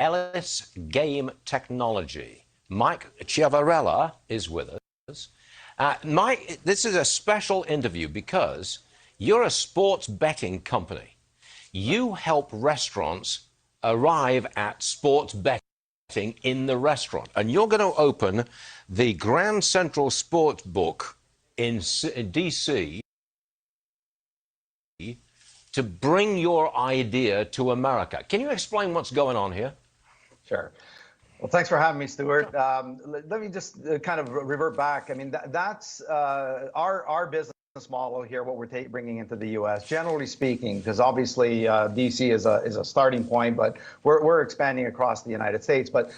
Elys Game Technology. Mike Ciavarella is with us. Mike, this is a special interview because you're a sports betting company. You help restaurants arrive at sports betting in the restaurant. And you're going to open the Grand Central Sports Book in D.C. to bring your idea to America. Can you explain what's going on here? Sure. Well, thanks for having me, Stuart. Let me just kind of revert back. I mean, that's our business model here, what we're bringing into the U.S. Generally speaking, because obviously D.C. is a starting point, but we're expanding across the United States. But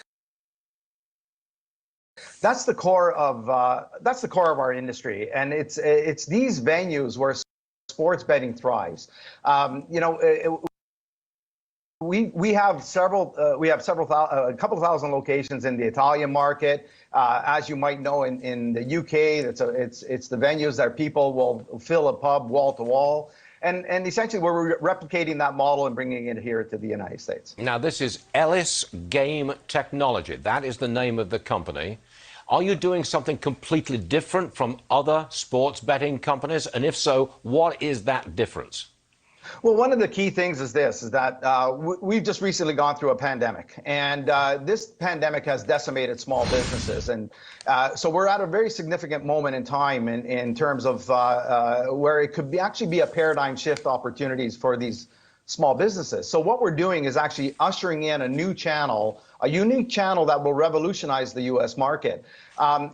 that's the core of our industry, and it's these venues where sports betting thrives. We have a couple thousand locations in the Italian market. As you might know, in the UK, it's the venues that people will fill a pub wall to wall. And essentially, we're replicating that model and bringing it here to the United States. Now, this is Elys Game Technology. That is the name of the company. Are you doing something completely different from other sports betting companies? And if so, what is that difference? Well, one of the key things is that we've just recently gone through a pandemic, and this pandemic has decimated small businesses. And so we're at a very significant moment in time in terms of where it could actually be a paradigm shift opportunities for these small businesses. So what we're doing is actually ushering in a new channel, a unique channel that will revolutionize the U.S. market.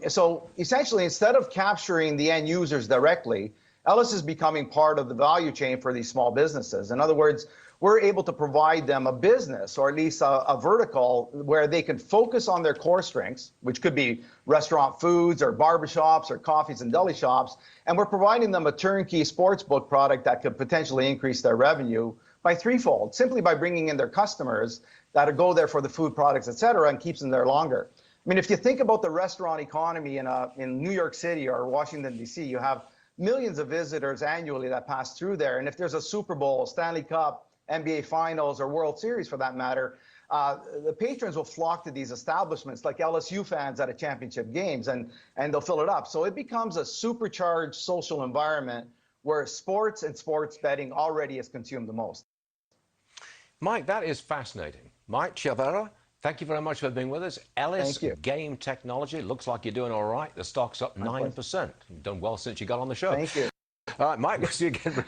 So essentially, instead of capturing the end users directly, Elys is becoming part of the value chain for these small businesses. In other words, we're able to provide them a business, or at least a vertical, where they can focus on their core strengths, which could be restaurant foods or barbershops or coffees and deli shops. And we're providing them a turnkey sportsbook product that could potentially increase their revenue by threefold, simply by bringing in their customers that go there for the food products, et cetera, and keeps them there longer. I mean, if you think about the restaurant economy in New York City or Washington, D.C., you have millions of visitors annually that pass through there. And if there's a Super Bowl, Stanley Cup, NBA Finals, or World Series for that matter, the patrons will flock to these establishments like LSU fans at a championship games, and they'll fill it up. So it becomes a supercharged social environment where sports and sports betting already is consumed the most. Mike, that is fascinating. Mike Ciavarella, thank you very much for being with us. Elys Game Technology. Looks like you're doing all right. The stock's up 9%. You've done well since you got on the show. Thank you. All right, Mike, we'll see you again.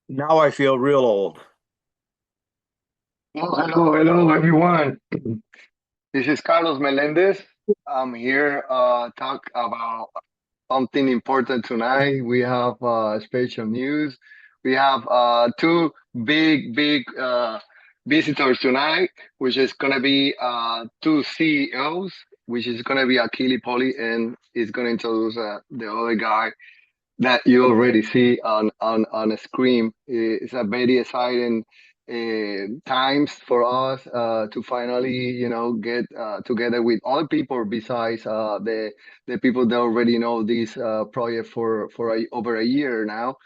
Now I feel real old. Well, hello, everyone. This is Carlos Melendez. I'm here talk about something important tonight. We have special news. We have two big visitors tonight, which is going to be two CEOs, which is going to be Achille Poli, and is going to introduce the other guy that you already see on a screen. It's a very exciting times for us to finally, get together with other people besides the people that already know this project for over a year now.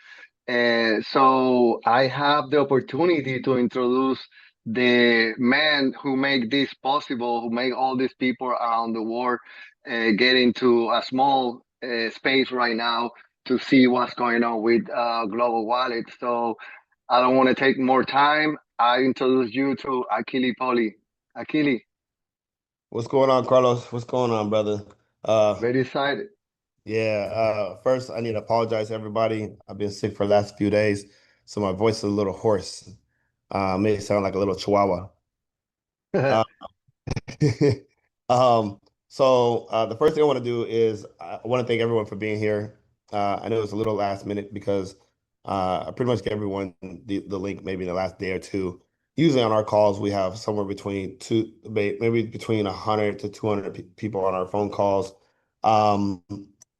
And so I have the opportunity to introduce the man who make this possible, who make all these people around the world get into a small space right now to see what's going on with Global Wallet. So I don't want to take more time. I introduce you to Achille Poli. Achille. What's going on, Carlos? What's going on, brother? Very excited. Yeah, first I need to apologize to everybody. I've been sick for the last few days, so my voice is a little hoarse. May sound like a little chihuahua. So the first thing I want to do is I want to thank everyone for being here. I know it was a little last minute because I pretty much gave everyone the link maybe in the last day or two. Usually on our calls, we have somewhere between maybe between 100 to 200 people on our phone calls.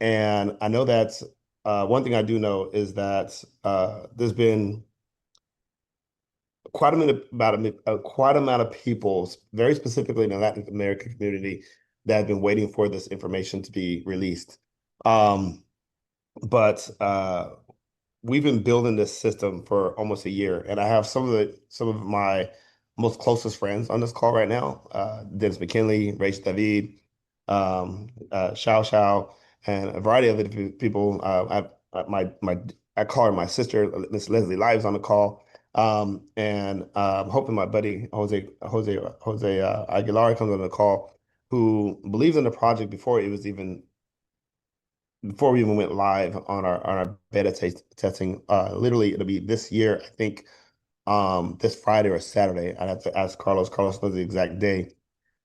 And I know that one thing I do know is that there's been quite amount of people, very specifically in the Latin American community, that have been waiting for this information to be released. but we've been building this system for almost a year, and I have some of my most closest friends on this call right now. Dennis McKinley, Rach David, Xiao Xiao, and a variety of other people. I call her my sister, Miss Leslie Lives on the call. And hoping my buddy Jose Aguilar comes on the call, who believes in the project before we even went live on our beta testing. Literally, it'll be this year, I think, this Friday or Saturday. I'd have to ask Carlos. Carlos knows the exact day.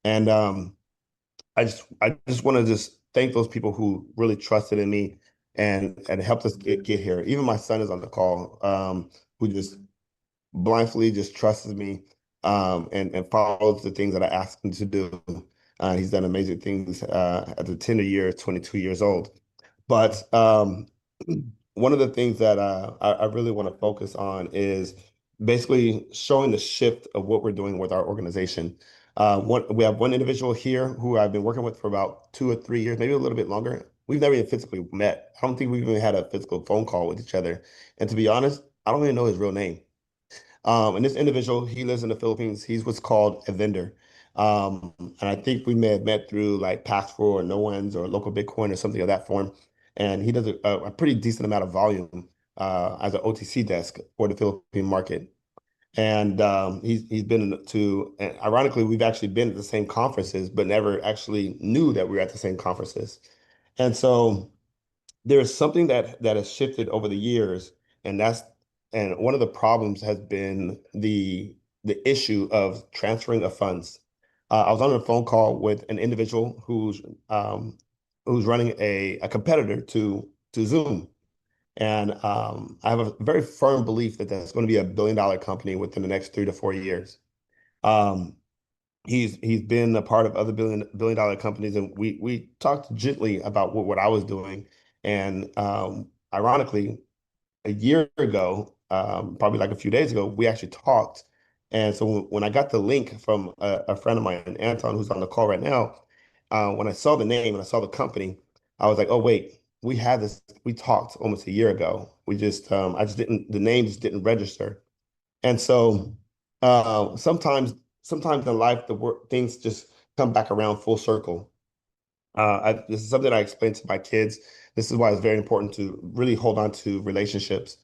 And I just want to just thank those people who really trusted in me and helped us get here. Even my son is on the call, who just blindly just trusts me, and follows the things that I ask him to do. He's done amazing things at the tender year, 22 years old. But one of the things that I really want to focus on is basically showing the shift of what we're doing with our organization. We have one individual here who I've been working with for about 2 or 3 years, maybe a little bit longer. We've never even physically met. I don't think we've even had a physical phone call with each other. And to be honest, I don't even know his real name. And this individual, he lives in the Philippines. He's what's called a vendor. And I think we may have met through like Paxful or No One's or Local Bitcoin or something of that form. And he does a pretty decent amount of volume as an OTC desk for the Philippine market. And he's been to, and ironically, we've actually been at the same conferences, but never actually knew that we were at the same conferences. And so there's something that has shifted over the years, and one of the problems has been the issue of transferring of funds. I was on a phone call with an individual who's running a competitor to Zoom, and I have a very firm belief that that's going to be a $1 billion company within the next 3 to 4 years. Um, he's been a part of other billion dollar companies, and we talked gently about what I was doing. And ironically, a year ago, probably like a few days ago, we actually talked. And so when I got the link from a friend of mine, Anton, who's on the call right now, when I saw the name and I saw the company, I was like, oh wait, we had this, we talked almost a year ago. I just didn't, the name just didn't register. And so sometimes in life, things just come back around full circle. This is something I explain to my kids. This is why it's very important to really hold on to relationships,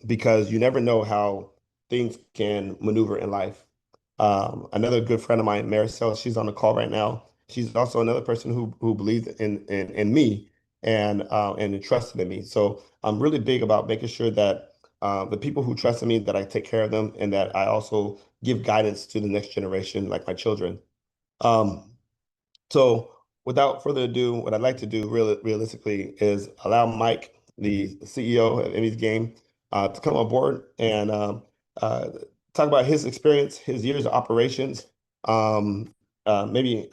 because you never know how things can maneuver in life. Another good friend of mine, Maricel, she's on the call right now. She's also another person who believed in me and trusted in me. So I'm really big about making sure that the people who trust in me, that I take care of them, and that I also give guidance to the next generation, like my children. Um, so without further ado, what I'd like to do realistically is allow Mike, the CEO of Emmy's Game, to come on board and uh, talk about his experience, his years of operations, maybe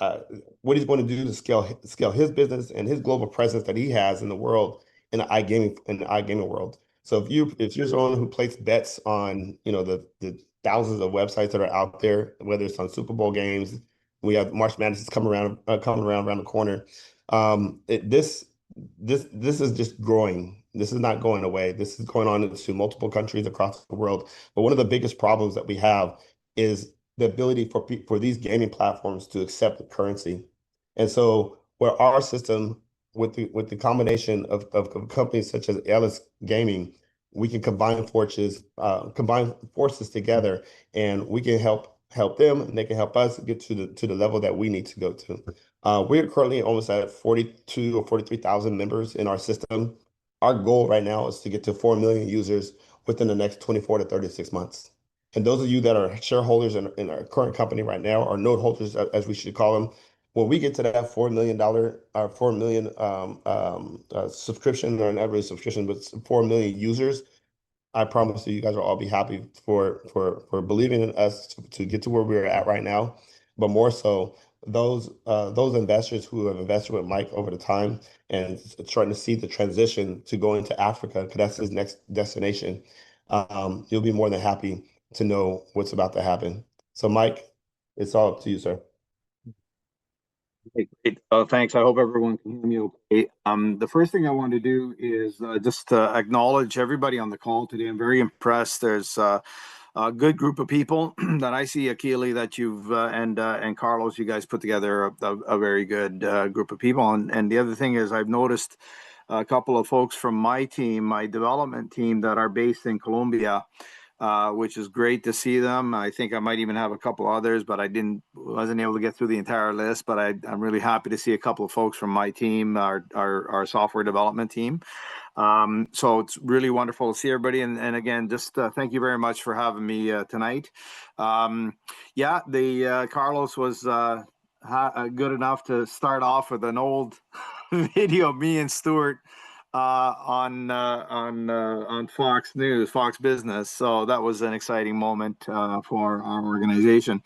what he's going to do to scale his business and his global presence that he has in the world in the iGaming world. So if you're someone who places bets on the thousands of websites that are out there, whether it's on Super Bowl games, we have March Madness is coming around the corner. This is just growing. This is not going away. This is going on into multiple countries across the world. But one of the biggest problems that we have is the ability for these gaming platforms to accept the currency. And so where our system with the combination of companies such as Elys Gaming, we can combine forces together, and we can help them, and they can help us get to the level that we need to go to. We're currently almost at 42 or 43,000 members in our system. Our goal right now is to get to 4 million users within the next 24 to 36 months. And those of you that are shareholders in our current company right now, or note holders, as we should call them, when we get to that $4 million, or 4 million subscription, or not really subscription, but 4 million users, I promise you guys will all be happy for believing in us to get to where we're at right now. But more so, those investors who have invested with Mike over the time and trying to see the transition to going to Africa, because that's his next destination, you'll be more than happy to know what's about to happen. So, Mike, it's all up to you, sir. Hey, great. Thanks. I hope everyone can hear me okay. The first thing I want to do is just acknowledge everybody on the call today. I'm very impressed. There's a good group of people that I see, Akili, that you've and Carlos, you guys put together a very good group of people. And the other thing is, I've noticed a couple of folks from my team, my development team, that are based in Colombia, which is great to see them. I think I might even have a couple others, but wasn't able to get through the entire list. But I'm really happy to see a couple of folks from my team, our software development team. So it's really wonderful to see everybody. And again, just thank you very much for having me tonight. Yeah, the Carlos was good enough to start off with an old video of me and Stuart on Fox News, Fox Business. So that was an exciting moment for our organization.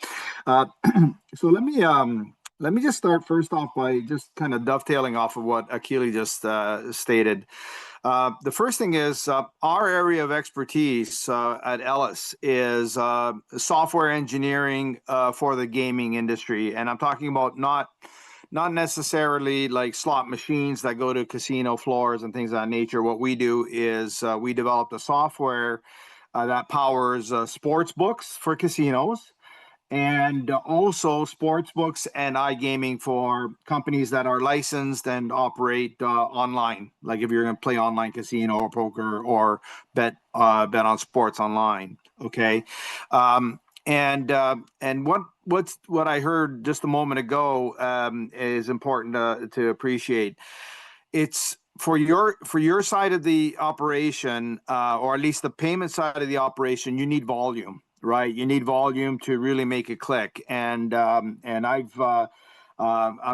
So let me just start first off by just kind of dovetailing off of what Akili just stated. The first thing is our area of expertise at Elys is software engineering for the gaming industry, and I'm talking about not necessarily like slot machines that go to casino floors and things of that nature. What we do is we developed a software that powers sports books for casinos, and also sports books and iGaming for companies that are licensed and operate online. Like if you're going to play online casino or poker or bet on sports online. Okay. And what I heard just a moment ago is important to appreciate. It's for your side of the operation, or at least the payment side of the operation. You need volume, right? You need volume to really make it click. And I'm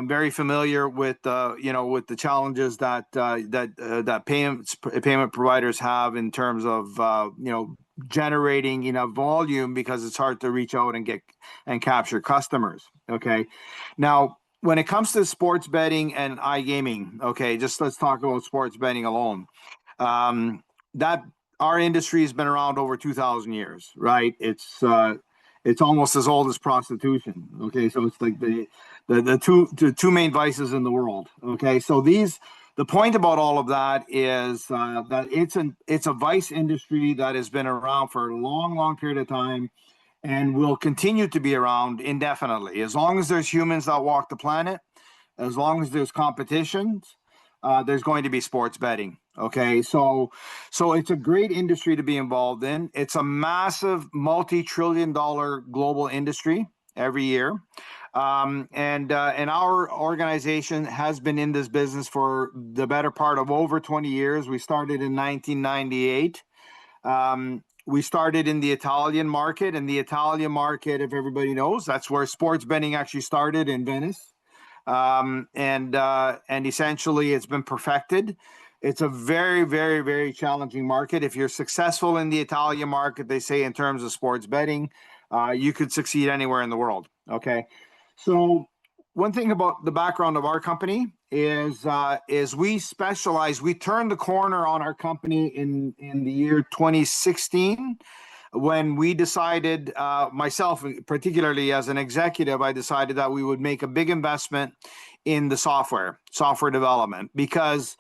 very familiar with with the challenges that payment providers have in terms of generating enough volume, because it's hard to reach out and get and capture customers. Okay, now when it comes to sports betting and iGaming, okay, just let's talk about sports betting alone. That our industry has been around over 2,000 years, right? It's almost as old as prostitution. Okay, so it's like the two main vices in the world. Okay, so the point about all of that is that it's a vice industry that has been around for a long period of time, and will continue to be around indefinitely. As long as there's humans that walk the planet, as long as there's competitions, there's going to be sports betting. Okay, so it's a great industry to be involved in. It's a massive multi-trillion-dollar global industry every year. And our organization has been in this business for the better part of over 20 years. We started in 1998. We started in the Italian market, and the Italian market, if everybody knows, that's where sports betting actually started, in Venice. And essentially it's been perfected. It's a very challenging market. If you're successful in the Italian market, they say in terms of sports betting, you could succeed anywhere in the world. Okay, so one thing about the background of our company is we specialize. We turned the corner on our company in the year 2016, when we decided, myself particularly as an executive, I decided that we would make a big investment in the software development, because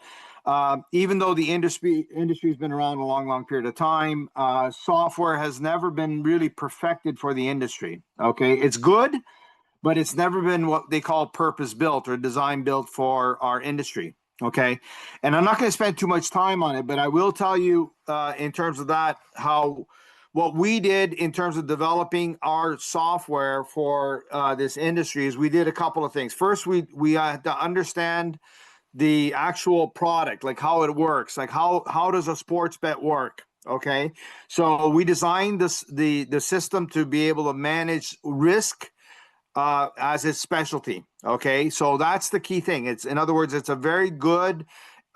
even though the industry's been around a long period of time, software has never been really perfected for the industry. Okay, it's good, but it's never been what they call purpose built or design built for our industry. Okay, and I'm not going to spend too much time on it, but I will tell you in terms of that, how what we did in terms of developing our software for this industry is we did a couple of things. First, we had to understand the actual product, like how it works, like how does a sports bet work. Okay, so we designed the system to be able to manage risk as its specialty. Okay, so that's the key thing. In other words, it's a very good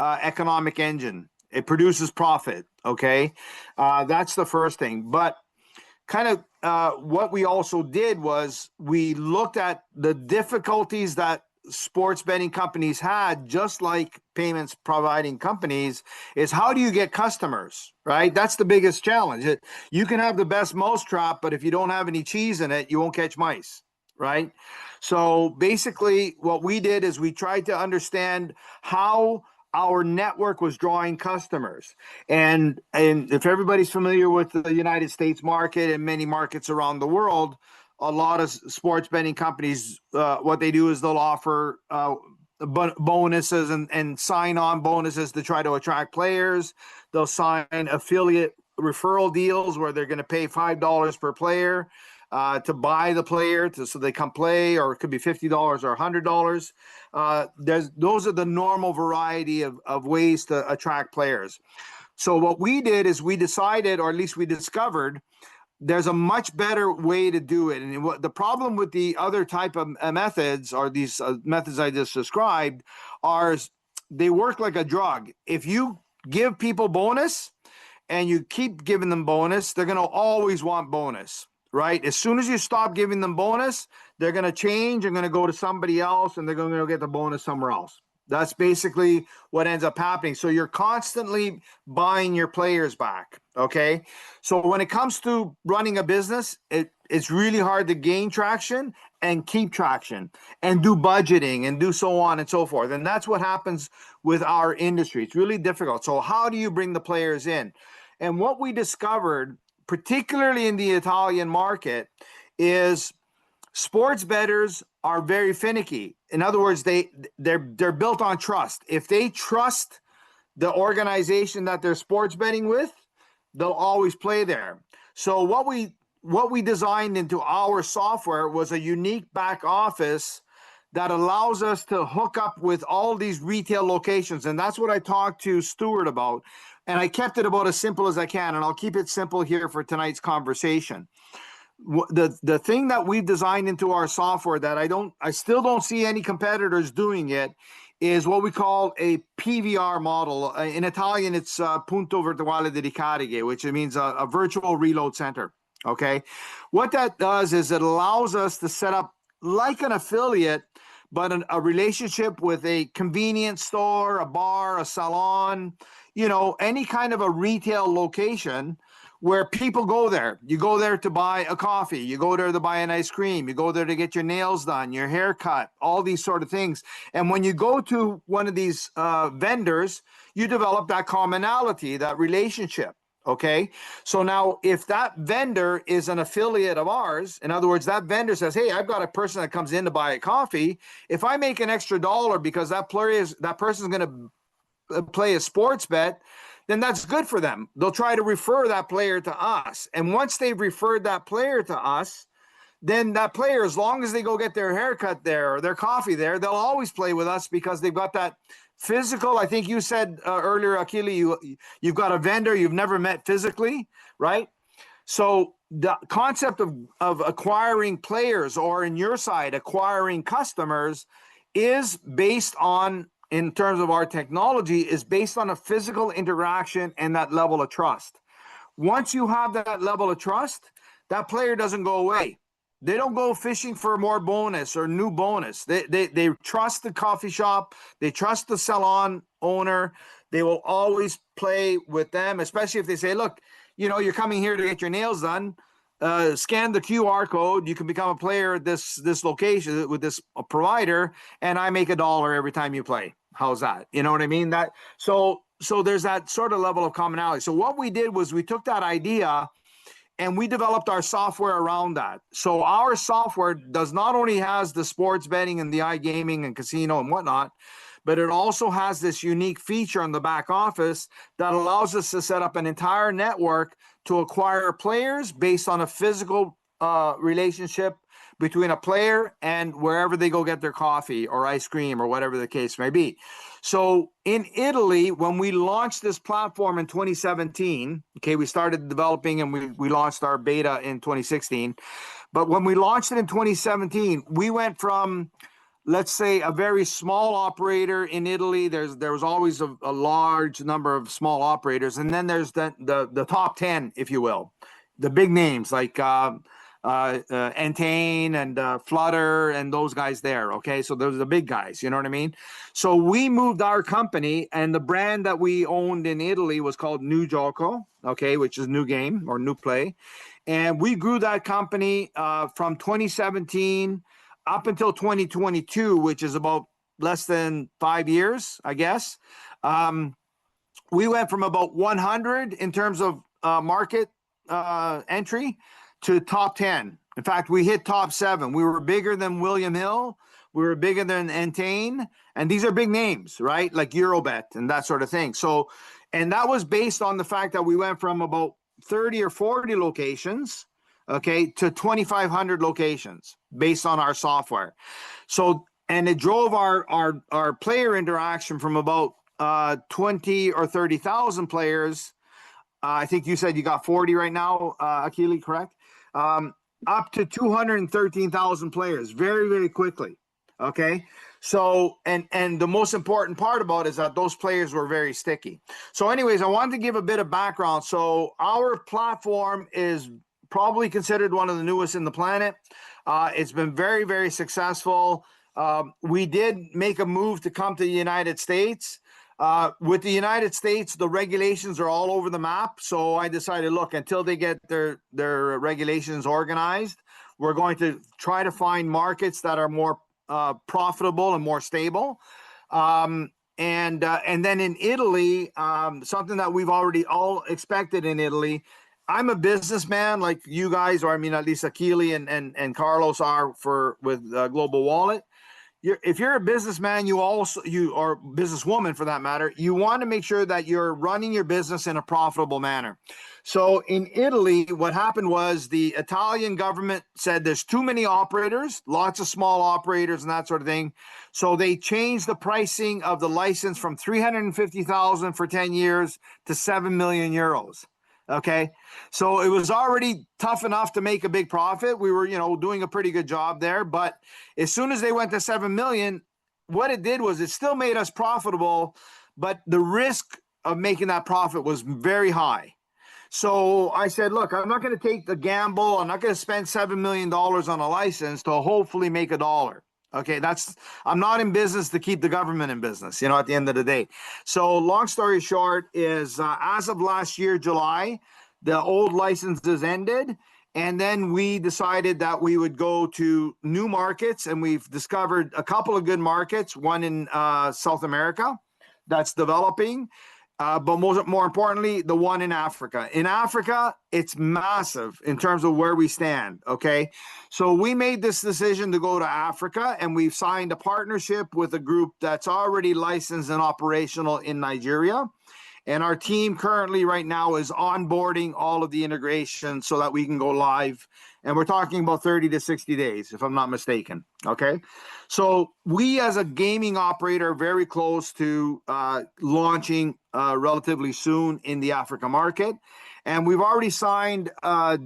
economic engine. It produces profit. Okay, that's the first thing. But kind of what we also did was we looked at the difficulties that sports betting companies had, just like payments providing companies, is how do you get customers, right? That's the biggest challenge. You can have the best mousetrap, but if you don't have any cheese in it, you won't catch mice. right? So basically what we did is we tried to understand how our network was drawing customers. And if everybody's familiar with the United States market and many markets around the world, a lot of sports betting companies, what they do is they'll offer bonuses and sign-on bonuses to try to attract players. They'll sign affiliate referral deals where they're going to pay $5 per player to buy the player so they come play, or it could be $50 or $100. Those are the normal variety of ways to attract players. So what we did is we decided, or at least we discovered, there's a much better way to do it. And what the problem with the other type of methods, or these methods I just described, are they work like a drug. If you give people bonus and you keep giving them bonus, they're going to always want bonus, right? As soon as you stop giving them bonus, they're going to change and going to go to somebody else, and they're going to get the bonus somewhere else. That's basically what ends up happening. So you're constantly buying your players back, okay? So when it comes to running a business, it's really hard to gain traction and keep traction and do budgeting and do so on and so forth. And that's what happens with our industry. It's really difficult. So how do you bring the players in? And what we discovered, particularly in the Italian market, is sports bettors are very finicky. In other words, they're built on trust. If they trust the organization that they're sports betting with, they'll always play there. So what we designed into our software was a unique back office that allows us to hook up with all these retail locations. And that's what I talked to Stuart about. And I kept it about as simple as I can. And I'll keep it simple here for tonight's conversation. The thing that we've designed into our software that I still don't see any competitors doing it is what we call a PVR model. In Italian, it's punto virtuale di ricarica, which means a virtual reload center. Okay. What that does is it allows us to set up like an affiliate, but a relationship with a convenience store, a bar, a salon, any kind of a retail location where people go there. You go there to buy a coffee. You go there to buy an ice cream. You go there to get your nails done, your hair cut, all these sort of things. And when you go to one of these vendors, you develop that commonality, that relationship. Okay. So now if that vendor is an affiliate of ours, in other words, that vendor says, hey, I've got a person that comes in to buy a coffee. If I make an extra dollar because that person's going to play a sports bet, then that's good for them. They'll try to refer that player to us. And once they've referred that player to us, then that player, as long as they go get their haircut there or their coffee there, they'll always play with us because they've got that physical. I think you said earlier, Achille, you've got a vendor you've never met physically, right? So the concept of acquiring players, or in your side, acquiring customers, is based on, in terms of our technology, is based on a physical interaction and that level of trust. Once you have that level of trust, that player doesn't go away. They don't go fishing for more bonus or new bonus. They trust the coffee shop. They trust the salon owner. They will always play with them, especially if they say, look, you're coming here to get your nails done. Scan the QR code. You can become a player at this location with this provider, and I make $1 every time you play. How's that? You know what I mean? So there's that sort of level of commonality. So what we did was we took that idea and we developed our software around that. So our software does not only has the sports betting and the iGaming and casino and whatnot, but it also has this unique feature on the back office that allows us to set up an entire network to acquire players based on a physical relationship between a player and wherever they go get their coffee or ice cream or whatever the case may be. So in Italy, when we launched this platform in 2017, okay, we started developing and we launched our beta in 2016. But when we launched it in 2017, we went from, let's say, a very small operator in Italy. There was always a large number of small operators. And then there's the top 10, if you will, the big names like Entain and Flutter and those guys there. Okay, so those are the big guys. You know what I mean? So we moved our company, and the brand that we owned in Italy was called New Gioco. Okay, which is new game or new play, and we grew that company from 2017 up until 2022, which is about less than 5 years, I guess. We went from about 100 in terms of market entry to top 10. In fact, we hit top 7. We were bigger than William Hill. We were bigger than Entain. And these are big names, right? Like Eurobet and that sort of thing. So, and that was based on the fact that we went from about 30 or 40 locations, okay, to 2,500 locations based on our software. So, and it drove our player interaction from about 20 or 30,000 players. I think you said you got 40 right now, Akili, correct? Up to 213,000 players very, very quickly. Okay. So, and the most important part about it is that those players were very sticky. So anyways, I wanted to give a bit of background. So our platform is probably considered one of the newest in the planet. It's been very, very successful. We did make a move to come to the United States. With the United States, the regulations are all over the map. So I decided, look, until they get their regulations organized, we're going to try to find markets that are more profitable and more stable. And then in Italy, something that we've already all expected in Italy. I'm a businessman like you guys, or I mean, at least Akili and Carlos are with Global Wallet. If you're a businessman, you or businesswoman for that matter, you want to make sure that you're running your business in a profitable manner. So in Italy, what happened was the Italian government said there's too many operators, lots of small operators and that sort of thing. So they changed the pricing of the license from 350,000 for 10 years to 7 million euros. Okay. So it was already tough enough to make a big profit. We were, doing a pretty good job there. But as soon as they went to 7 million, what it did was it still made us profitable, but the risk of making that profit was very high. So I said, look, I'm not going to take the gamble. I'm not going to spend $7 million on a license to hopefully make $1. Okay, I'm not in business to keep the government in business, at the end of the day. So long story short is as of last year, July, the old licenses ended. And then we decided that we would go to new markets. And we've discovered a couple of good markets, one in South America that's developing. But more importantly, the one in Africa. In Africa, it's massive in terms of where we stand, okay? So we made this decision to go to Africa, and we've signed a partnership with a group that's already licensed and operational in Nigeria. And our team currently right now is onboarding all of the integration so that we can go live. And we're talking about 30 to 60 days, if I'm not mistaken, okay? So we as a gaming operator are very close to launching relatively soon in the Africa market. And we've already signed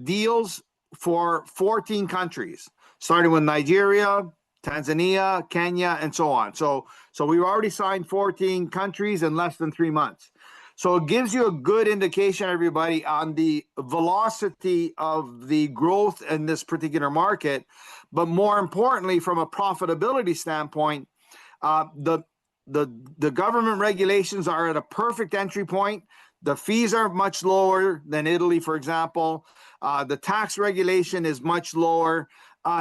deals for 14 countries, starting with Nigeria, Tanzania, Kenya, and so on. So we've already signed 14 countries in less than 3 months. So it gives you a good indication, everybody, on the velocity of the growth in this particular market. But more importantly, from a profitability standpoint, the government regulations are at a perfect entry point. The fees are much lower than Italy, for example. The tax regulation is much lower.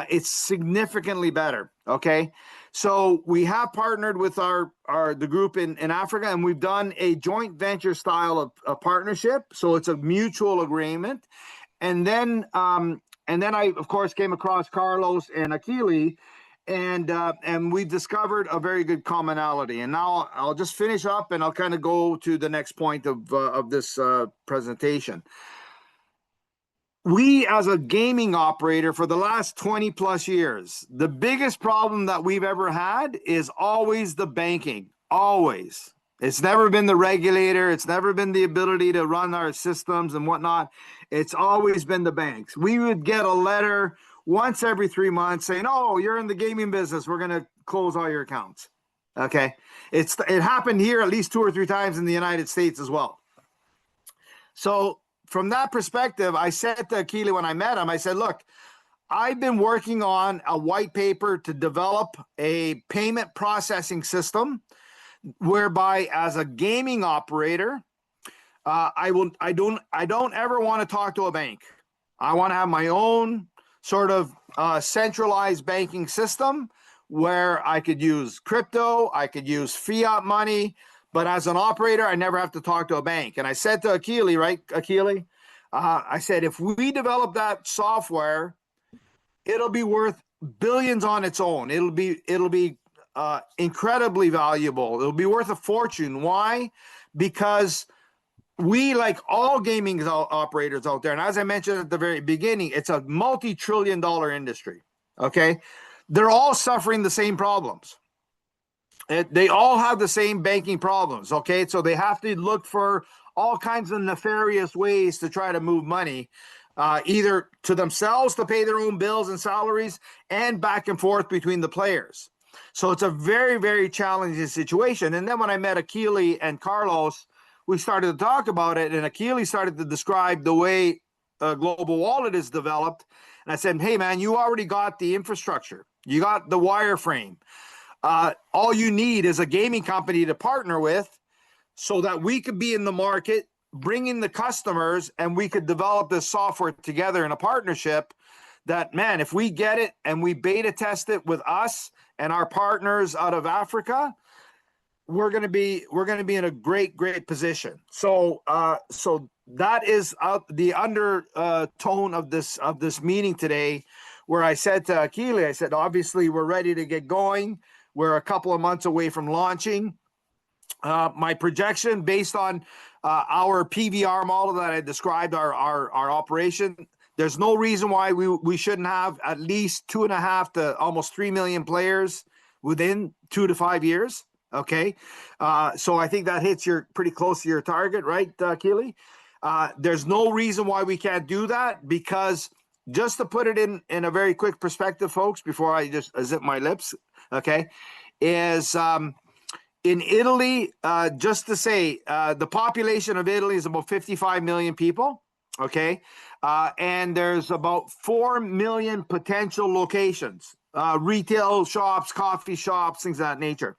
It's significantly better. Okay. So we have partnered with the group in Africa, and we've done a joint venture style of partnership. So it's a mutual agreement. And then I, of course, came across Carlos and Akili, and we discovered a very good commonality. And now I'll just finish up, and I'll kind of go to the next point of this presentation. We, as a gaming operator for the last 20 plus years, the biggest problem that we've ever had is always the banking. Always. It's never been the regulator. It's never been the ability to run our systems and whatnot. It's always been the banks. We would get a letter once every 3 months saying, oh, you're in the gaming business. We're going to close all your accounts. Okay. It happened here at least 2 or 3 times in the United States as well. So from that perspective, I said to Akili when I met him, I said, look, I've been working on a white paper to develop a payment processing system whereby, as a gaming operator, I don't ever want to talk to a bank. I want to have my own sort of centralized banking system where I could use crypto, I could use fiat money, but as an operator, I never have to talk to a bank. And I said to Akili, right, Akili, I said, if we develop that software, it'll be worth billions on its own. It'll be incredibly valuable. It'll be worth a fortune. Why? Because we, like all gaming operators out there, and as I mentioned at the very beginning, it's a multi-trillion-dollar industry. Okay, they're all suffering the same problems. They all have the same banking problems. Okay, so they have to look for all kinds of nefarious ways to try to move money, either to themselves to pay their own bills and salaries, and back and forth between the players. So it's a very, very challenging situation. And then when I met Akili and Carlos, we started to talk about it, and Akili started to describe the way Global Wallet is developed. And I said, hey, man, you already got the infrastructure. You got the wireframe. All you need is a gaming company to partner with so that we could be in the market, bring in the customers, and we could develop this software together in a partnership that, man, if we get it and we beta test it with us and our partners out of Africa, we're going to be in a great position. So that is the undertone of this meeting today, where I said to Akili, I said, obviously we're ready to get going. We're a couple of months away from launching. My projection, based on our PVR model that I described, our operation, there's no reason why we shouldn't have at least 2.5 to almost 3 million players within 2 to 5 years. Okay, so I think that hits pretty close to your target, right, Keely? There's no reason why we can't do that, because just to put it in a very quick perspective, folks, before I just zip my lips, okay, is in Italy, just to say, the population of Italy is about 55 million people, okay, and there's about 4 million potential locations. Retail shops, coffee shops, things of that nature.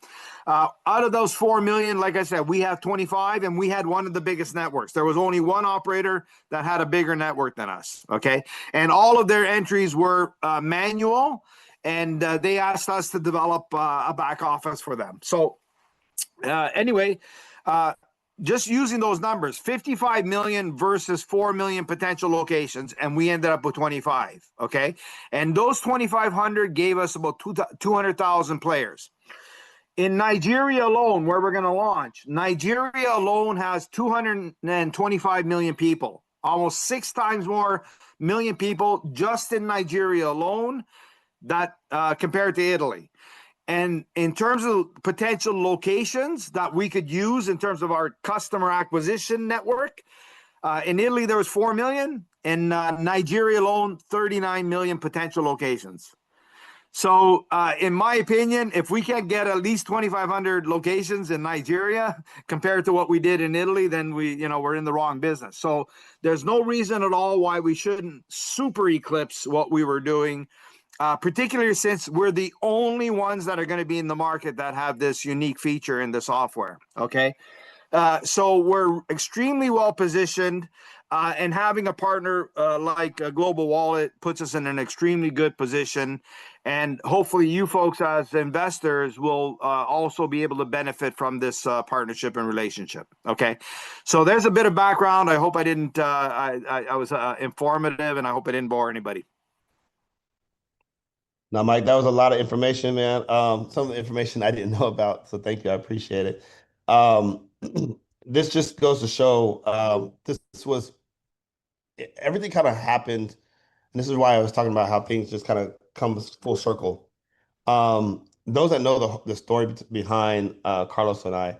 Out of those 4 million, like I said, we have 25, and we had one of the biggest networks. There was only one operator that had a bigger network than us, okay? And all of their entries were manual, and they asked us to develop a back office for them. So anyway, just using those numbers, 55 million versus 4 million potential locations, and we ended up with 25, okay? And those 2,500 gave us about 200,000 players. In Nigeria alone, where we're going to launch, Nigeria alone has 225 million people, almost 6 times more million people just in Nigeria alone, that compared to Italy. And in terms of potential locations that we could use in terms of our customer acquisition network, in Italy, there was 4 million. In Nigeria alone, 39 million potential locations. So in my opinion, if we can't get at least 2,500 locations in Nigeria compared to what we did in Italy, then we're in the wrong business. So there's no reason at all why we shouldn't super eclipse what we were doing, particularly since we're the only ones that are going to be in the market that have this unique feature in the software. Okay. So we're extremely well positioned, and having a partner like Global Wallet puts us in an extremely good position. And hopefully you folks as investors will also be able to benefit from this partnership and relationship. Okay. So there's a bit of background. I hope I didn't, I was informative, and I hope I didn't bore anybody. Now, Mike, that was a lot of information, man. Some of the information I didn't know about, so thank you. I appreciate it. This just goes to show this was everything kind of happened, and this is why I was talking about how things just kind of come full circle. Those that know the story behind Carlos and I,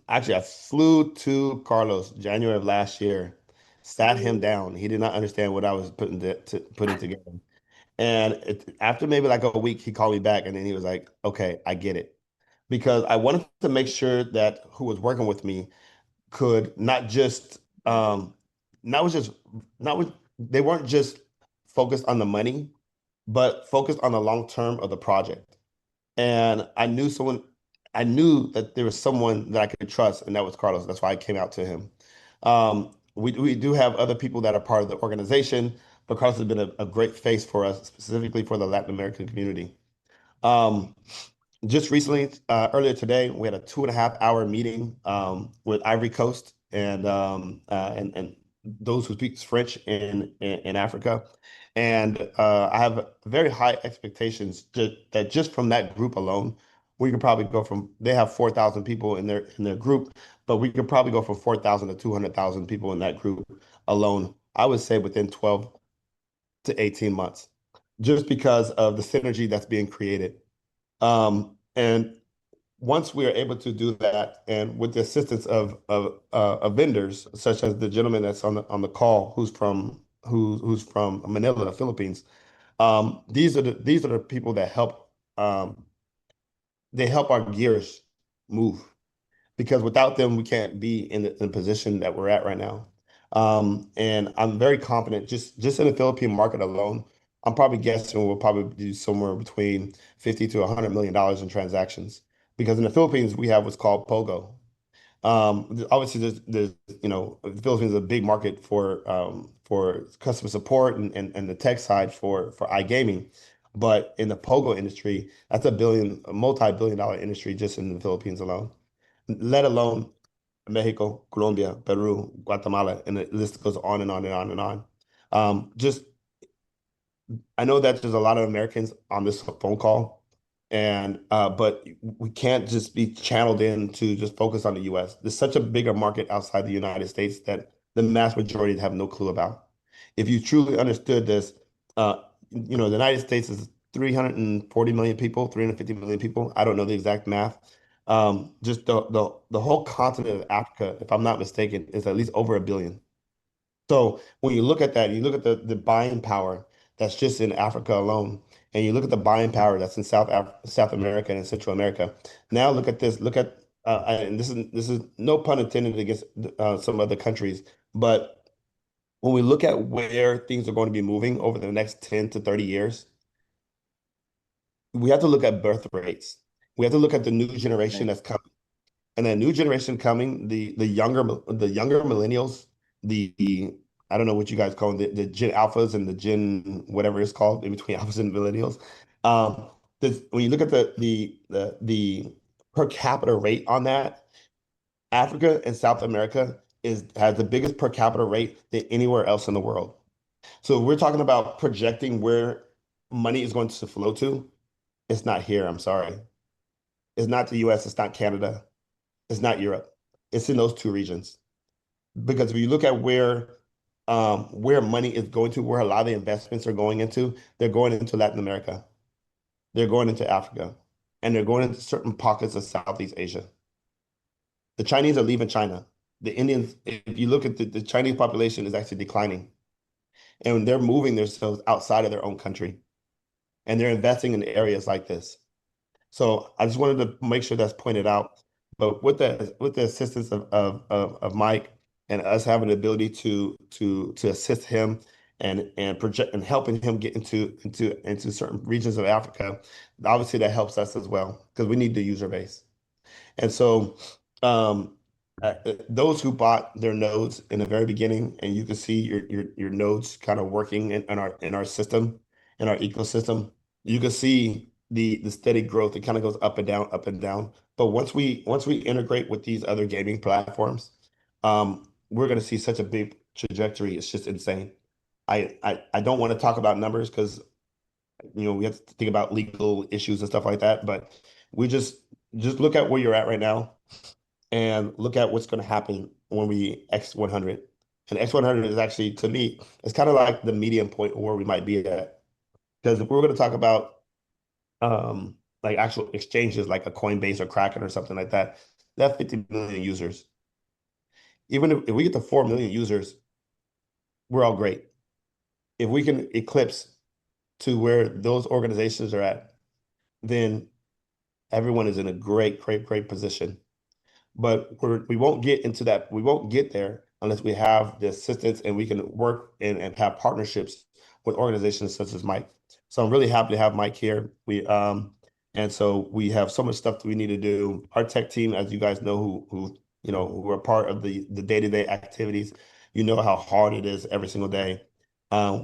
actually, I flew to Carlos January of last year, sat him down. He did not understand what I was putting together. And after maybe like a week, he called me back, and then he was like, okay, I get it. Because I wanted to make sure that who was working with me could not just, not was just, not with, they weren't just focused on the money, but focused on the long term of the project. And I knew that there was someone that I could trust, and that was Carlos. That's why I came out to him. We do have other people that are part of the organization, but Carlos has been a great face for us, specifically for the Latin American community. Um, just recently, earlier today, we had a 2.5 hour meeting with Ivory Coast and those who speak French in Africa. And I have very high expectations that just from that group alone, we could probably go from they have 4,000 people in their group, but we could probably go from 4,000 to 200,000 people in that group alone. I would say within 12 to 18 months, just because of the synergy that's being created. And once we are able to do that, and with the assistance of vendors, such as the gentleman that's on the call, who's from Manila, Philippines, these are the people that help they help our gears move because without them, we can't be in the position that we're at right now. And I'm very confident just in the Philippine market alone, I'm probably guessing we'll probably do somewhere between 50 to $100 million in transactions. Because in the Philippines, we have what's called Pogo. Obviously, there's the Philippines is a big market for customer support and the tech side for iGaming. But in the Pogo industry, that's a multi-billion dollar industry just in the Philippines alone, let alone Mexico, Colombia, Peru, Guatemala, and the list goes on and on and on and on. Just I know that there's a lot of Americans on this phone call, and but we can't just be channeled in to just focus on the U.S. There's such a bigger market outside the United States that the mass majority have no clue about. If you truly understood this, the United States is 340 million people, 350 million people. I don't know the exact math. Just the whole continent of Africa, if I'm not mistaken, is at least over a billion. So when you look at that, you look at the buying power that's just in Africa alone, and you look at the buying power that's in South America and Central America. Now look at this. Look at and this is no pun intended against some other countries, but when we look at where things are going to be moving over the next 10 to 30 years, we have to look at birth rates. We have to look at the new generation that's coming. And that new generation coming, the younger millennials, the I don't know what you guys call them, the Gen Alphas and the Gen whatever it's called in between alphas and millennials. When you look at the per capita rate on that, Africa and South America has the biggest per capita rate than anywhere else in the world. So if we're talking about projecting where money is going to flow to, it's not here. I'm sorry. It's not the US, it's not Canada, it's not Europe. It's in those two regions. Because if you look at where money is going to, where a lot of the investments are going into, they're going into Latin America, they're going into Africa, and they're going into certain pockets of Southeast Asia. The Chinese are leaving China. The Indians, if you look at the Chinese population is actually declining. And they're moving themselves outside of their own country. And they're investing in areas like this. So I just wanted to make sure that's pointed out. But with the assistance of Mike and us having the ability to assist him and project and helping him get into certain regions of Africa, obviously that helps us as well because we need the user base. And so um, those who bought their nodes in the very beginning, and you can see your nodes kind of working in our system, in our ecosystem, you can see the steady growth. It kind of goes up and down, up and down. But once we integrate with these other gaming platforms, we're going to see such a big trajectory. It's just insane. I don't want to talk about numbers because we have to think about legal issues and stuff like that. But we just look at where you're at right now and look at what's going to happen when we X100. And X100 is actually, to me, it's kind of like the medium point where we might be at. Because if we're going to talk about like actual exchanges like a Coinbase or Kraken or something like that, they have 50 million users. Even if we get to 4 million users, we're all great. If we can eclipse to where those organizations are at, then everyone is in a great, great, great position. But we won't get into that. We won't get there unless we have the assistance and we can work and have partnerships with organizations such as Mike. So I'm really happy to have Mike here. And so we have so much stuff that we need to do. Our tech team, as you guys know, who are part of the day-to-day activities, you know how hard it is every single day.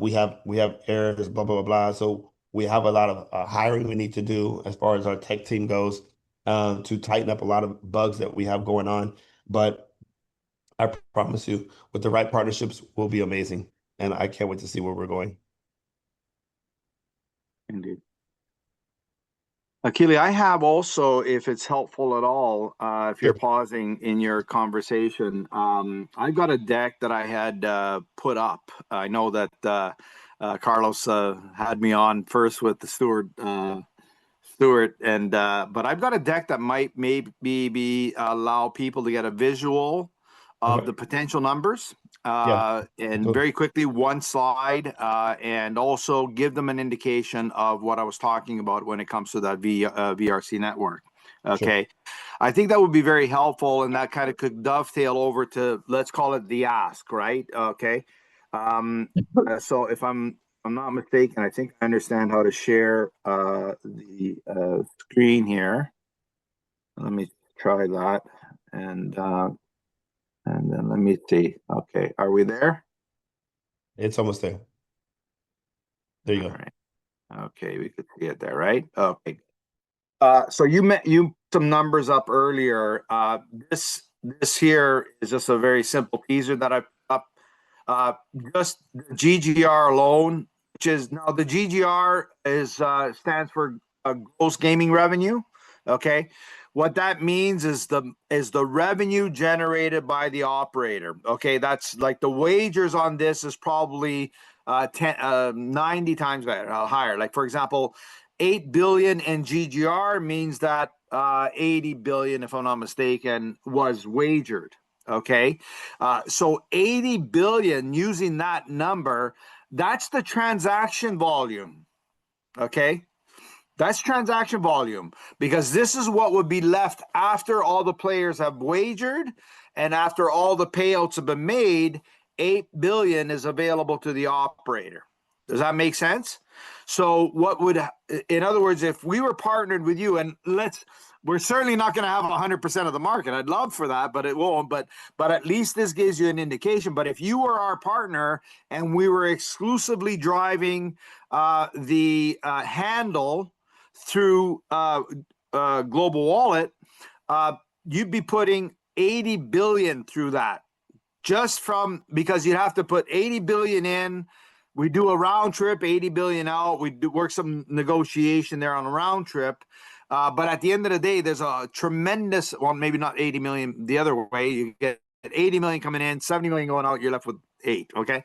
We have errors, blah, blah, blah, blah. So we have a lot of hiring we need to do as far as our tech team goes, to tighten up a lot of bugs that we have going on. But I promise you, with the right partnerships, we'll be amazing. And I can't wait to see where we're going. Indeed. Akili, I have also, if it's helpful at all, if you're Sure. pausing in your conversation, I've got a deck that I had put up. I know that Carlos had me on first with the Stewart, and but I've got a deck that might maybe allow people to get a visual of Okay. the potential numbers. Yeah. And very quickly, one slide, and also give them an indication of what I was talking about when it comes to that VRC network. Sure. Okay. I think that would be very helpful, and that kind of could dovetail over to, let's call it the ask, right? Okay. So if I'm not mistaken, I think I understand how to share the screen here. Let me try that, and then let me see. Okay, are we there? It's almost there. There you All go. right. Okay, we could see it there, right? Okay. So you some numbers up earlier. This here is just a very simple teaser that I put up. Just the GGR alone, which is now the GGR is stands for gross gaming revenue. Okay. What that means is the revenue generated by the operator. Okay, that's like the wagers on this is probably 90 times better, higher. Like for example, 8 billion in GGR means that 80 billion, if I'm not mistaken, was wagered. Okay, so 80 billion, using that number, that's the transaction volume. Okay. That's transaction volume, because this is what would be left after all the players have wagered and after all the payouts have been made. 8 billion is available to the operator. Does that make sense? So what would, in other words, if we were partnered with you, and we're certainly not going to have 100% of the market. I'd love for that, but it won't. But at least this gives you an indication. But if you were our partner and we were exclusively driving the handle through Global Wallet, you'd be putting 80 billion through that, just from, because you'd have to put 80 billion in. We do a round trip, 80 billion out. We do work some negotiation there on a round trip. But at the end of the day, there's a tremendous, well, maybe not 80 million the other way. You get 80 million coming in, 70 million going out, you're left with 8. Okay.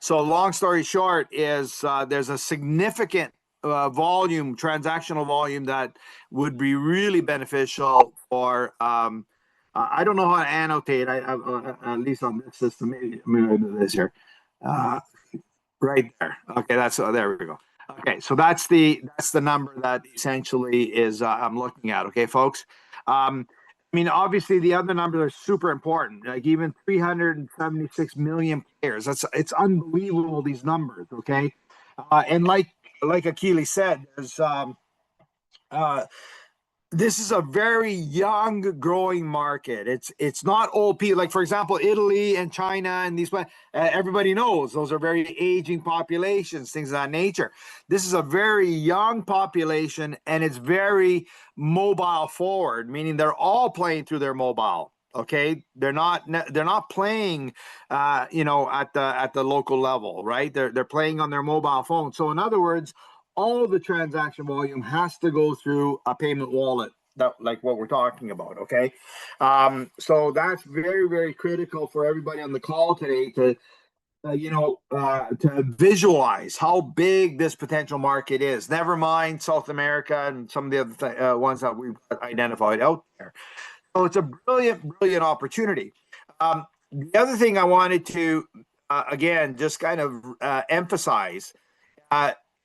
So long story short is there's a significant transactional volume that would be really beneficial for, I don't know how to annotate, at least on this system. Maybe I do this here. Right there. Okay, there we go. Okay, so that's the number that essentially is I'm looking at. Okay, folks. I mean, obviously the other numbers are super important. Like even 376 million players. It's unbelievable, these numbers. Okay, and like Akili said, there's this is a very young, growing market. It's not old people. Like for example, Italy and China and these. Everybody knows those are very aging populations, things of that nature. This is a very young population, and it's very mobile forward, meaning they're all playing through their mobile. Okay, they're not playing, at the local level, right? They're playing on their mobile phone. So in other words, all the transaction volume has to go through a payment wallet, like what we're talking about. Okay. So that's very, very critical for everybody on the call today to visualize how big this potential market is. Never mind South America and some of the other ones that we've identified out there. So it's a brilliant opportunity. The other thing I wanted to, again, just kind of emphasize,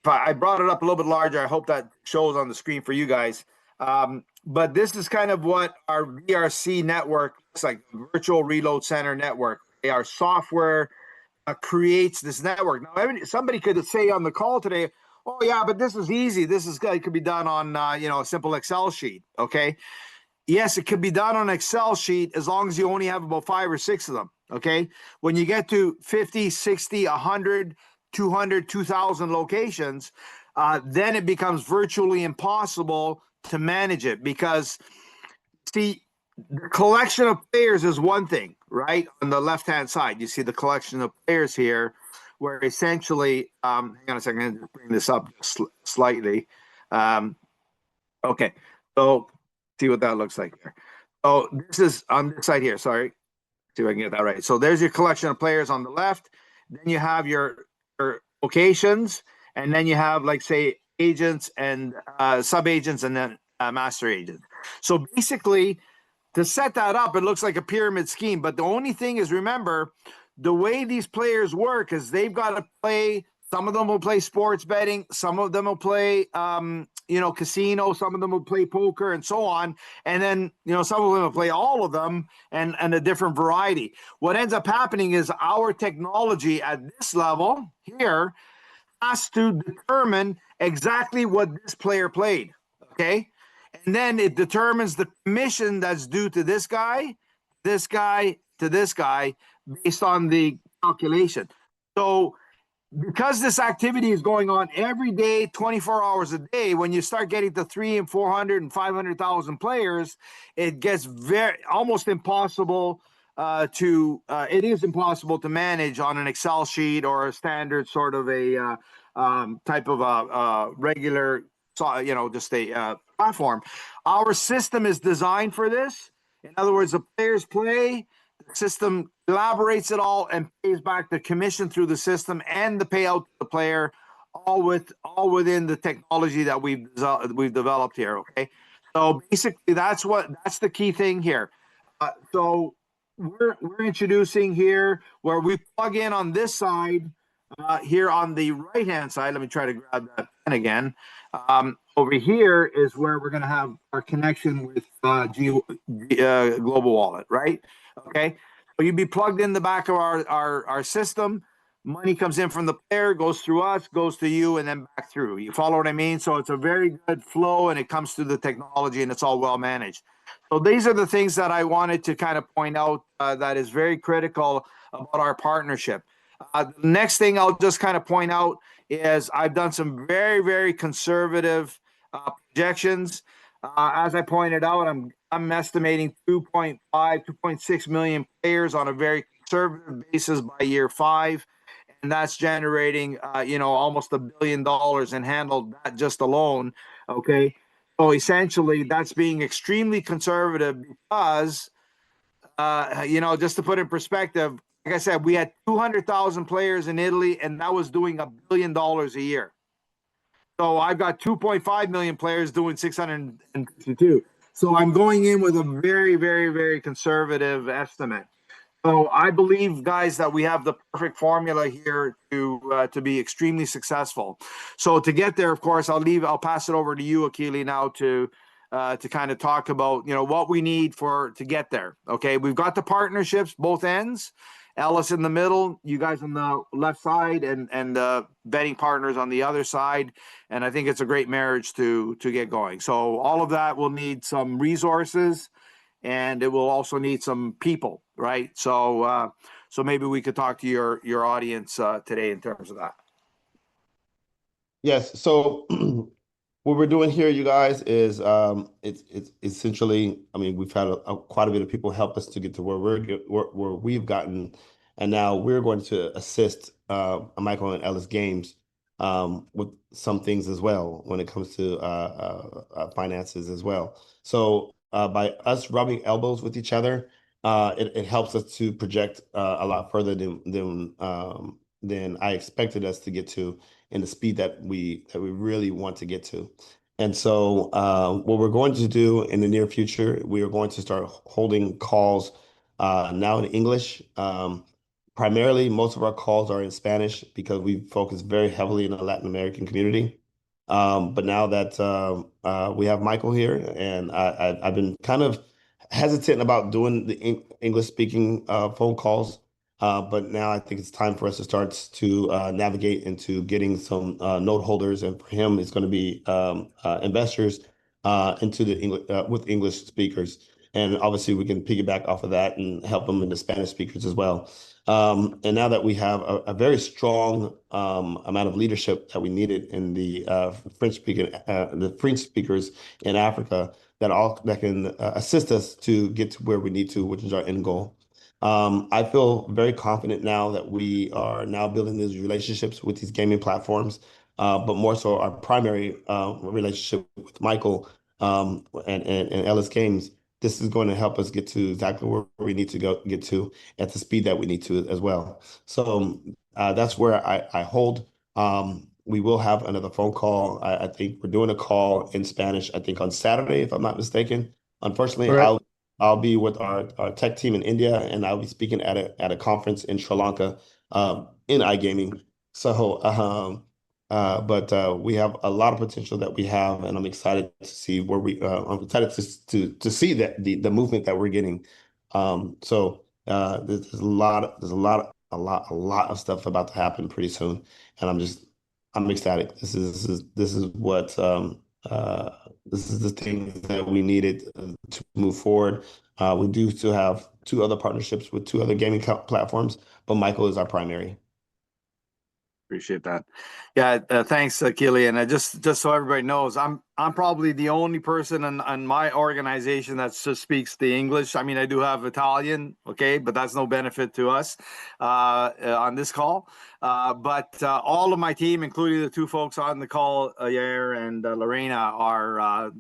I brought it up a little bit larger. I hope that shows on the screen for you guys. But this is kind of what our VRC network looks like, Virtual Reload Center Network. Our software creates this network. Now, somebody could say on the call today, "Oh yeah, but this is easy. It could be done on a simple Excel sheet." Okay, yes, it could be done on an Excel sheet as long as you only have about 5 or 6 of them. Okay, when you get to 50, 60, 100, 200, 2,000 locations, then it becomes virtually impossible to manage it because, see, the collection of players is one thing, right? On the left-hand side, you see the collection of players here, where essentially, hang on a second, I'm going to bring this up slightly. Okay, so see what that looks like here. Oh, this is on this side here. Sorry, see if I can get that right. So there's your collection of players on the left. Then you have your locations, and then you have, like, say, agents and sub agents, and then master agents. So basically, to set that up, it looks like a pyramid scheme. But the only thing is, remember, the way these players work is they've got to play. Some of them will play sports betting. Some of them will play, casino. Some of them will play poker and so on. And then, some of them will play all of them and a different variety. What ends up happening is our technology at this level here has to determine exactly what this player played. Okay. And then it determines the commission that's due to this guy, to this guy, based on the calculation. So because this activity is going on every day, 24 hours a day, when you start getting to 300 and 400 and 500,000 players, it gets almost impossible it is impossible to manage on an Excel sheet or a standard sort of a type of a regular, just a platform. Our system is designed for this. In other words, the players play, the system elaborates it all and pays back the commission through the system and the payout to the player, all within the technology that we've developed here. Okay, so basically that's the key thing here. So we're introducing here where we plug in on this side. Here on the right hand side, let me try to grab that pen again. Over here is where we're going to have our connection with Global Wallet, right? Okay, so you'd be plugged in the back of our system. Money comes in from the player, goes through us, goes to you, and then back through. You follow what I mean? So it's a very good flow, and it comes through the technology, and it's all well managed. So these are the things that I wanted to kind of point out that is very critical about our partnership. The next thing I'll just kind of point out is I've done some very, very conservative projections. As I pointed out, I'm estimating 2.5, 2.6 million players on a very conservative basis by year 5, and that's generating almost $1 billion and handled that just alone. Okay, so essentially that's being extremely conservative because just to put in perspective, like I said, we had 200,000 players in Italy, and that was doing $1 billion a year. So I've got 2.5 million players doing 652. So I'm going in with a very, very, very conservative estimate. So I believe, guys, that we have the perfect formula here to be extremely successful. So to get there, of course, I'll pass it over to you, Akili, now to kind of talk about what we need to get there. Okay, we've got the partnerships, both ends. Elys in the middle, you guys on the left side, and betting partners on the other side. And I think it's a great marriage to get going. So all of that will need some resources, and it will also need some people, right? So maybe we could talk to your audience today in terms of that. Yes. So what we're doing here, you guys, is it's essentially, I mean, we've had quite a bit of people help us to get to where we've gotten, and now we're going to assist Michael and Elys Games with some things as well when it comes to finances as well. So by us rubbing elbows with each other, it helps us to project a lot further than I expected us to get to, and the speed that we really want to get to. And so what we're going to do in the near future, we are going to start holding calls now in English. Primarily, most of our calls are in Spanish because we focus very heavily in the Latin American community. But now that we have Michael here, and I've been kind of hesitant about doing the English speaking phone calls But now I think it's time for us to start to navigate into getting some note holders, and for him, it's going to be investors into the English with English speakers, and obviously we can piggyback off of that and help them in the Spanish speakers as well. And now that we have a very strong amount of leadership that we needed in the French speakers in Africa, that can assist us to get to where we need to, which is our end goal. I feel very confident now that we are now building these relationships with these gaming platforms, but more so our primary relationship with Michael and Elys Games. This is going to help us get to exactly where we need to get to at the speed that we need to as well. So that's where I hold. We will have another phone call. I think we're doing a call in Spanish, I think on Saturday, if I'm not mistaken. Unfortunately, Correct. I'll be with our tech team in India, and I'll be speaking at a conference in Sri Lanka in iGaming. So, but we have a lot of potential that we have, and I'm excited to see where I'm excited to see that the movement that we're getting. So there's a lot of stuff about to happen pretty soon, and I'm ecstatic. This is the thing that we needed to move forward. We do still have two other partnerships with two other gaming platforms, but Michael is our primary. Appreciate that. Yeah, thanks, Keely. And just so everybody knows, I'm probably the only person in my organization that just speaks the English. I mean, I do have Italian, okay, but that's no benefit to us on this call. But all of my team, including the two folks on the call, Yair and Lorena, are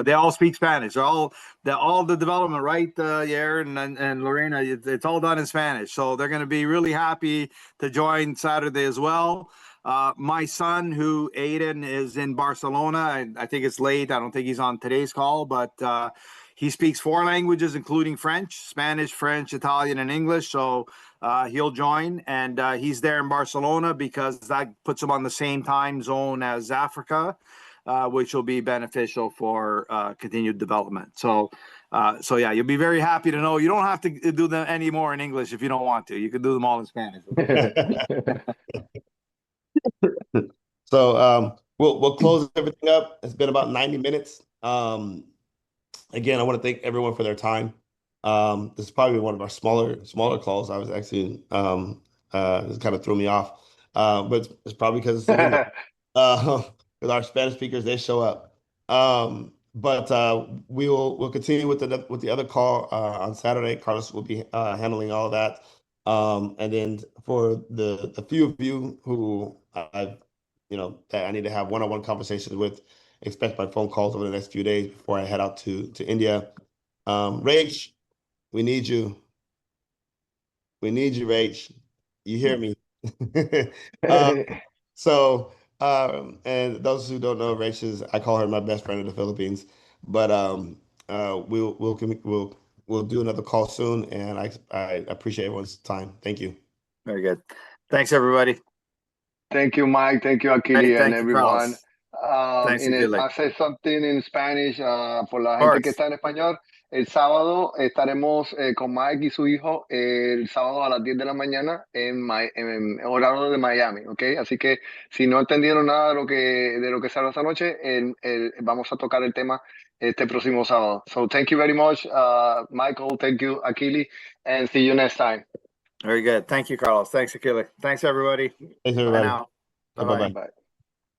they all speak Spanish. All the development, right, Yair and Lorena, it's all done in Spanish. So they're going to be really happy to join Saturday as well. My son, Aiden, is in Barcelona. I think it's late. I don't think he's on today's call, but he speaks 4 languages, including French, Spanish, French, Italian, and English. So he'll join, and he's there in Barcelona because that puts him on the same time zone as Africa, which will be beneficial for continued development. So yeah, you'll be very happy to know you don't have to do them anymore in English if you don't want to. You can do them all in Spanish. So we'll close everything up. It's been about 90 minutes. Again, I want to thank everyone for their time. This is probably one of our smaller calls. I was actually this kind of threw me off, but it's probably because it's in English. With our Spanish speakers, they show up. But we'll continue with the other call on Saturday. Carlos will be handling all of that. And then for the few of you who that I need to have one-on-one conversations with, expect my phone calls over the next few days before I head out to India. Rach, we need you. We need you, Rach. You hear me? So, and those who don't know, Rach I call her my best friend in the Philippines. But we'll do another call soon, and I appreciate everyone's time. Thank you. Very good. Thanks, everybody. Thank you, Mike. Thank you, Akili, and Thank you, everyone. Thanks, Akili. I'll say something in Spanish por la Of gente que course. está en español. El sábado estaremos con Mike y su hijo el sábado a las 10 de la mañana en horario de Miami, ¿ok? Así que si no entendieron nada de lo que se habló esta noche, vamos a tocar el tema este próximo sábado. So thank you very much, Michael. Thank you, Akili, and see you next time. Very good. Thank you, Carlos. Thanks, Akili. Thanks, everybody. Thanks, everybody. Bye now. Bye-bye. Bye.